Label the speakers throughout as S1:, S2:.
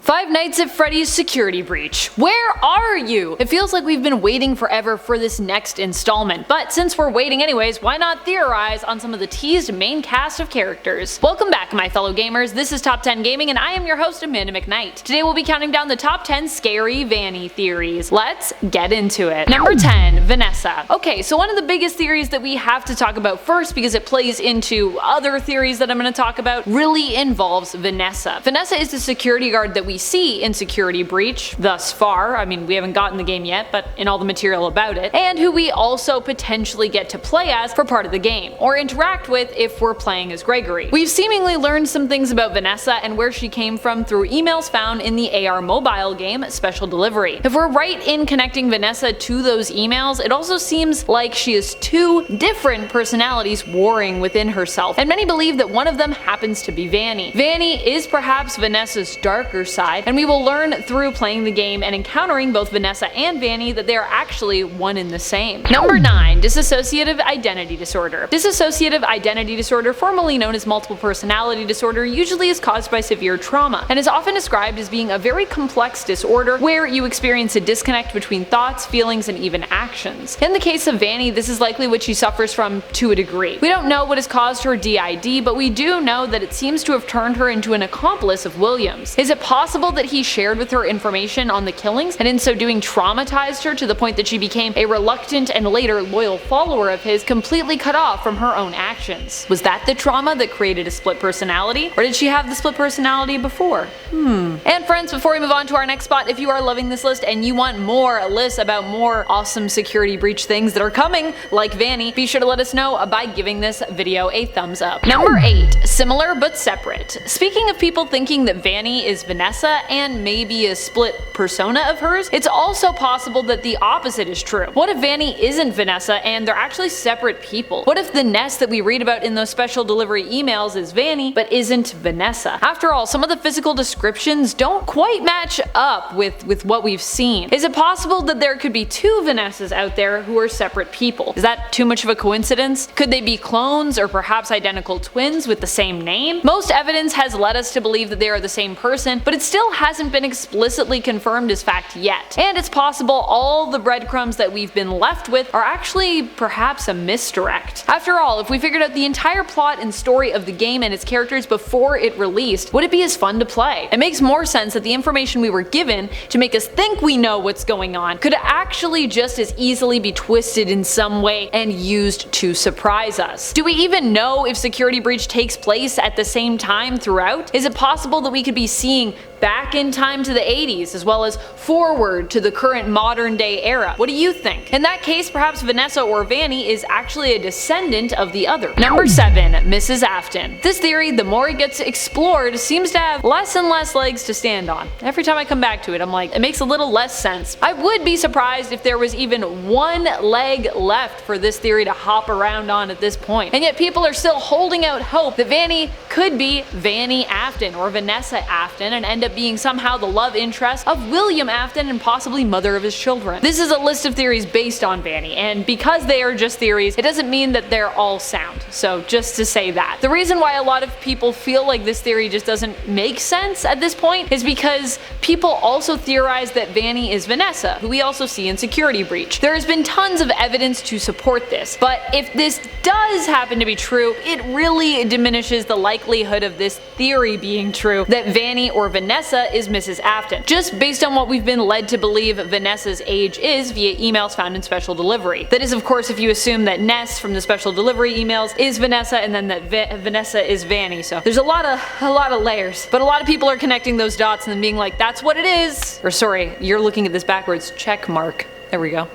S1: Five Nights at Freddy's Security Breach. Where are you? It feels like we've been waiting forever for this next installment, but since we're waiting anyways, why not theorize on some of the teased main cast of characters? Welcome back, my fellow gamers. This is Top 10 Gaming, and I am your host, Amanda McKnight. Today we'll be counting down the top 10 Scary Vanny Theories. Let's get into it. Number 10, Vanessa. Okay, so one of the biggest theories that we have to talk about first, because it plays into other theories that I'm going to talk about, really involves Vanessa. Vanessa is the security guard that we see in Security Breach thus far. I mean, we haven't gotten the game yet, but in all the material about it, and who we also potentially get to play as for part of the game, or interact with if we're playing as Gregory. We've seemingly learned some things about Vanessa and where she came from through emails found in the AR mobile game Special Delivery. If we're right in connecting Vanessa to those emails, it also seems like she has two different personalities warring within herself, and many believe that one of them happens to be Vanny. Vanny is perhaps Vanessa's darker side, and we will learn through playing the game and encountering both Vanessa and Vanny that they are actually one and the same. Number 9, Dissociative Identity Disorder. Dissociative identity disorder, formerly known as multiple personality disorder, usually is caused by severe trauma, and is often described as being a very complex disorder where you experience a disconnect between thoughts, feelings, and even actions. In the case of Vanny, this is likely what she suffers from to a degree. We don't know what has caused her DID, but we do know that it seems to have turned her into an accomplice of Williams. Is it possible that he shared with her information on the killings, and in so doing traumatized her to the point that she became a reluctant and later loyal follower of his, completely cut off from her own actions? Was that the trauma that created a split personality, or did she have the split personality before? And friends, before we move on to our next spot, if you are loving this list and you want more lists about more awesome security breach things that are coming, like Vanny, be sure to let us know by giving this video a thumbs up. Number 8, similar but separate. Speaking of people thinking that Vanny is Vanessa and maybe a split persona of hers, it's also possible that the opposite is true. What if Vanny isn't Vanessa and they're actually separate people? What if the Ness that we read about in those special delivery emails is Vanny but isn't Vanessa? After all, some of the physical descriptions don't quite match up with what we've seen. Is it possible that there could be two Vanessas out there who are separate people? Is that too much of a coincidence? Could they be clones or perhaps identical twins with the same name? Most evidence has led us to believe that they are the same person, but it still hasn't been explicitly confirmed as fact yet. And it's possible all the breadcrumbs that we've been left with are actually perhaps a misdirect. After all, if we figured out the entire plot and story of the game and its characters before it released, would it be as fun to play? It makes more sense that the information we were given to make us think we know what's going on could actually just as easily be twisted in some way and used to surprise us. Do we even know if Security Breach takes place at the same time throughout? Is it possible that we could be seeing back in time to the 80s as well as forward to the current modern day era? What do you think? In that case, perhaps Vanessa or Vanny is actually a descendant of the other. Number 7, Mrs. Afton. This theory, the more it gets explored, seems to have less and less legs to stand on. Every time I come back to it, I'm like, it makes a little less sense. I would be surprised if there was even one leg left for this theory to hop around on at this point. And yet people are still holding out hope that Vanny could be Vanny Afton or Vanessa Afton and end up being somehow the love interest of William Afton and possibly mother of his children. This is a list of theories based on Vanny, and because they are just theories, it doesn't mean that they're all sound. So just to say that. The reason why a lot of people feel like this theory just doesn't make sense at this point is because people also theorize that Vanny is Vanessa, who we also see in Security Breach. There has been tons of evidence to support this, but if this does happen to be true, it really diminishes the likelihood of this theory being true that Vanny or Vanessa is Mrs. Afton, just based on what we've been led to believe Vanessa's age is via emails found in Special Delivery. That is, of course, if you assume that Ness from the Special Delivery emails is Vanessa and then that Vanessa is Vanny. So there's a lot of layers, but a lot of people are connecting those dots and then being like, that's what it is. Or sorry, you're looking at this backwards. Check mark. There we go.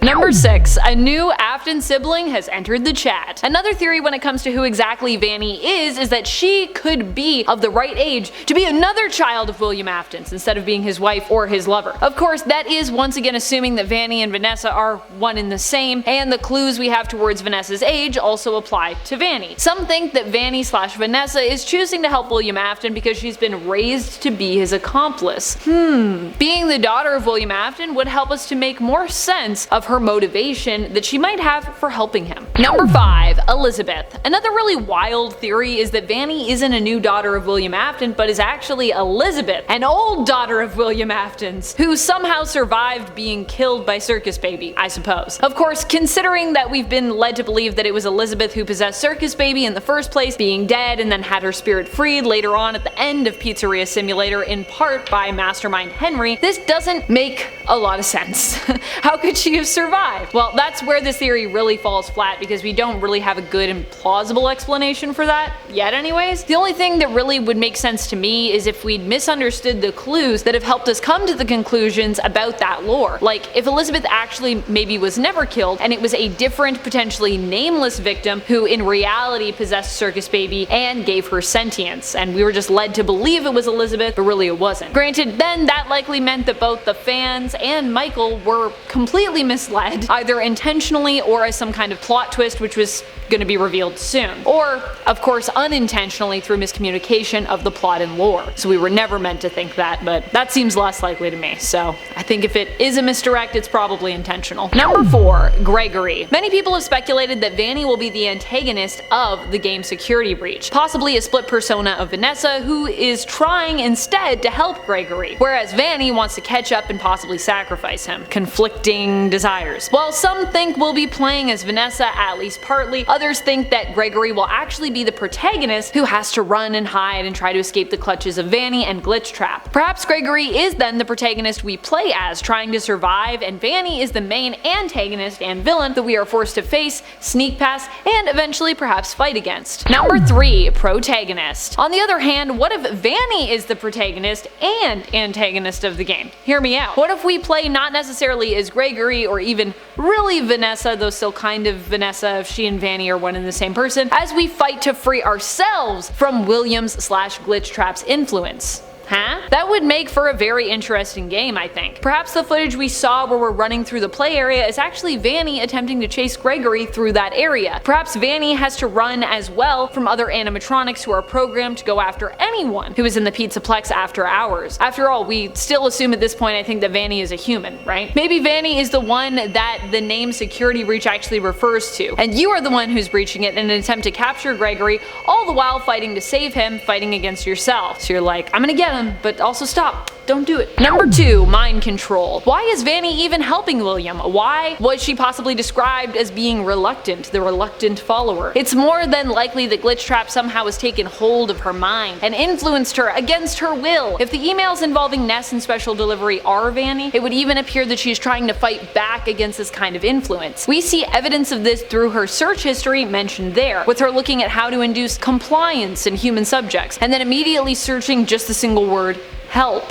S1: Number 6, a new Afton sibling has entered the chat. Another theory when it comes to who exactly Vanny is that she could be of the right age to be another child of William Afton's instead of being his wife or his lover. Of course, that is once again assuming that Vanny and Vanessa are one and the same, and the clues we have towards Vanessa's age also apply to Vanny. Some think that Vanny/Vanessa is choosing to help William Afton because she's been raised to be his accomplice. Being the daughter of William Afton would help us to make more sense of her motivation that she might have for helping him. Number 5. Elizabeth. Another really wild theory is that Vanny isn't a new daughter of William Afton, but is actually Elizabeth, an old daughter of William Afton's, who somehow survived being killed by Circus Baby, I suppose. Of course, considering that we've been led to believe that it was Elizabeth who possessed Circus Baby in the first place, being dead and then had her spirit freed later on at the end of Pizzeria Simulator in part by Mastermind Henry, this doesn't make a lot of sense. How could she have survived? Well, that's where this theory really falls flat because we don't really have a good and plausible explanation for that, yet anyways. The only thing that really would make sense to me is if we'd misunderstood the clues that have helped us come to the conclusions about that lore. Like, if Elizabeth actually maybe was never killed and it was a different, potentially nameless victim who in reality possessed Circus Baby and gave her sentience, and we were just led to believe it was Elizabeth, but really it wasn't. Granted, then that likely meant that both the fans and Michael were completely misled, either intentionally or as some kind of plot twist which was going to be revealed soon. Or, of course, unintentionally through miscommunication of the plot and lore. So we were never meant to think that, but that seems less likely to me, so I think if it is a misdirect, it's probably intentional. Number 4. Gregory. Many people have speculated that Vanny will be the antagonist of the game Security Breach, possibly a split persona of Vanessa who is trying instead to help Gregory, whereas Vanny wants to catch up and possibly sacrifice him. Conflicting desires. While some think we'll be playing as Vanessa, at least partly, others think that Gregory will actually be the protagonist who has to run and hide and try to escape the clutches of Vanny and Glitchtrap. Perhaps Gregory is then the protagonist we play as, trying to survive, and Vanny is the main antagonist and villain that we are forced to face, sneak past, and eventually perhaps fight against. Number 3. Protagonist. On the other hand, what if Vanny is the protagonist and antagonist of the game? Hear me out. What if we play not necessarily as Gregory or even really Vanessa, though still kind of Vanessa if she and Vanny are one and the same person, as we fight to free ourselves from Williams/Glitchtrap's influence? Huh? That would make for a very interesting game, I think. Perhaps the footage we saw where we're running through the play area is actually Vanny attempting to chase Gregory through that area. Perhaps Vanny has to run as well from other animatronics who are programmed to go after anyone who is in the Pizzaplex after hours. After all, we still assume at this point I think that Vanny is a human, right? Maybe Vanny is the one that the name Security Breach actually refers to, and you are the one who's breaching it in an attempt to capture Gregory, all the while fighting to save him, fighting against yourself. So you're like, I'm gonna get him, but also stop. Don't do it. Number 2. Mind control. Why is Vanny even helping William? Why was she possibly described as being reluctant, the reluctant follower? It's more than likely that Glitchtrap somehow has taken hold of her mind and influenced her against her will. If the emails involving Ness and Special Delivery are Vanny, it would even appear that she's trying to fight back against this kind of influence. We see evidence of this through her search history mentioned there, with her looking at how to induce compliance in human subjects, and then immediately searching just the single word, help.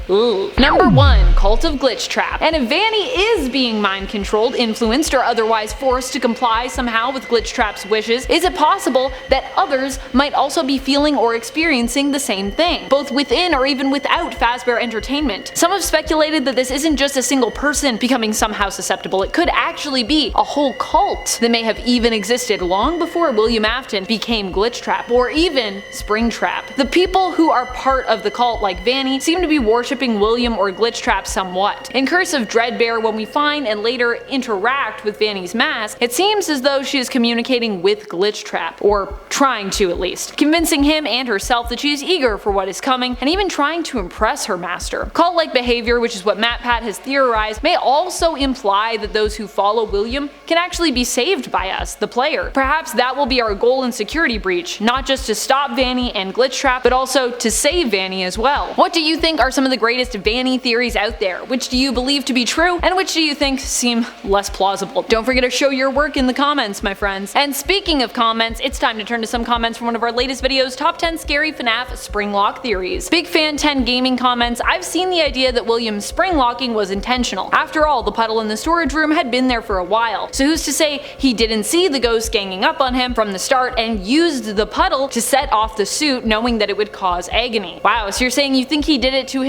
S1: Ooh. Number 1. Cult of Glitchtrap. And if Vanny is being mind controlled, influenced, or otherwise forced to comply somehow with Glitchtrap's wishes, is it possible that others might also be feeling or experiencing the same thing, both within or even without Fazbear Entertainment? Some have speculated that this isn't just a single person becoming somehow susceptible, it could actually be a whole cult that may have even existed long before William Afton became Glitchtrap, or even Springtrap. The people who are part of the cult, like Vanny, seem to be worshipping William or Glitchtrap somewhat. In Curse of Dreadbear, when we find and later interact with Vanny's mask, it seems as though she is communicating with Glitchtrap, or trying to at least, convincing him and herself that she is eager for what is coming, and even trying to impress her master. Cult-like behavior, which is what MatPat has theorized, may also imply that those who follow William can actually be saved by us, the player. Perhaps that will be our goal in Security Breach, not just to stop Vanny and Glitchtrap, but also to save Vanny as well. What do you think are some of the greatest Vanny theories out there? Which do you believe to be true, and which do you think seem less plausible? Don't forget to show your work in the comments, my friends. And speaking of comments, it's time to turn to some comments from one of our latest videos, Top 10 Scary FNAF Springlock Theories. Big Fan 10 Gaming comments, I've seen the idea that William's springlocking was intentional. After all, the puddle in the storage room had been there for a while, so who's to say he didn't see the ghost ganging up on him from the start and used the puddle to set off the suit knowing that it would cause agony? Wow, so you're saying you think he did it to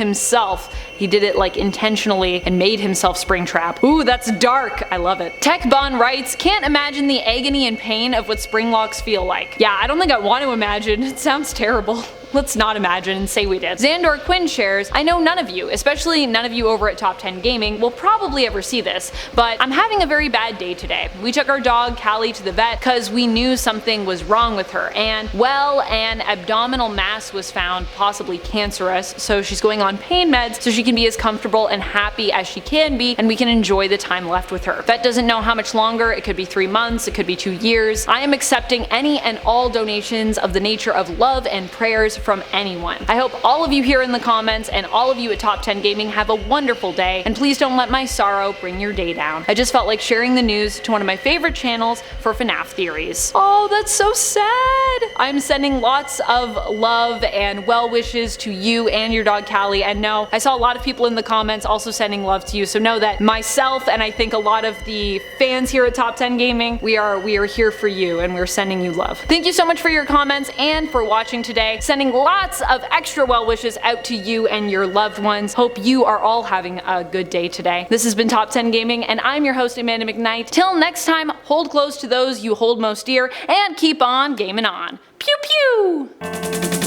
S1: himself. He did it like intentionally and made himself Springtrap. Ooh, that's dark. I love it. TechBon writes, can't imagine the agony and pain of what Springlocks feel like. Yeah, I don't think I want to imagine. It sounds terrible. Let's not imagine and say we did. Xandor Quinn shares, I know none of you, especially none of you over at Top 10 Gaming, will probably ever see this, but I'm having a very bad day today. We took our dog Callie to the vet because we knew something was wrong with her, and well, an abdominal mass was found, possibly cancerous, so she's going on pain meds so she can be as comfortable and happy as she can be, and we can enjoy the time left with her. Vet doesn't know how much longer, it could be 3 months, it could be 2 years. I am accepting any and all donations of the nature of love and prayers from anyone. I hope all of you here in the comments and all of you at Top 10 Gaming have a wonderful day, and please don't let my sorrow bring your day down. I just felt like sharing the news to one of my favorite channels for FNAF Theories. Oh, that's so sad! I'm sending lots of love and well wishes to you and your dog Callie, and no, I saw a lot of people in the comments also sending love to you, so know that myself and I think a lot of the fans here at Top 10 Gaming, we are here for you and we're sending you love. Thank you so much for your comments and for watching today. Sending lots of extra well wishes out to you and your loved ones. Hope you are all having a good day today. This has been Top 10 Gaming, and I'm your host Amanda McKnight. Till next time, hold close to those you hold most dear and keep on gaming on. Pew pew!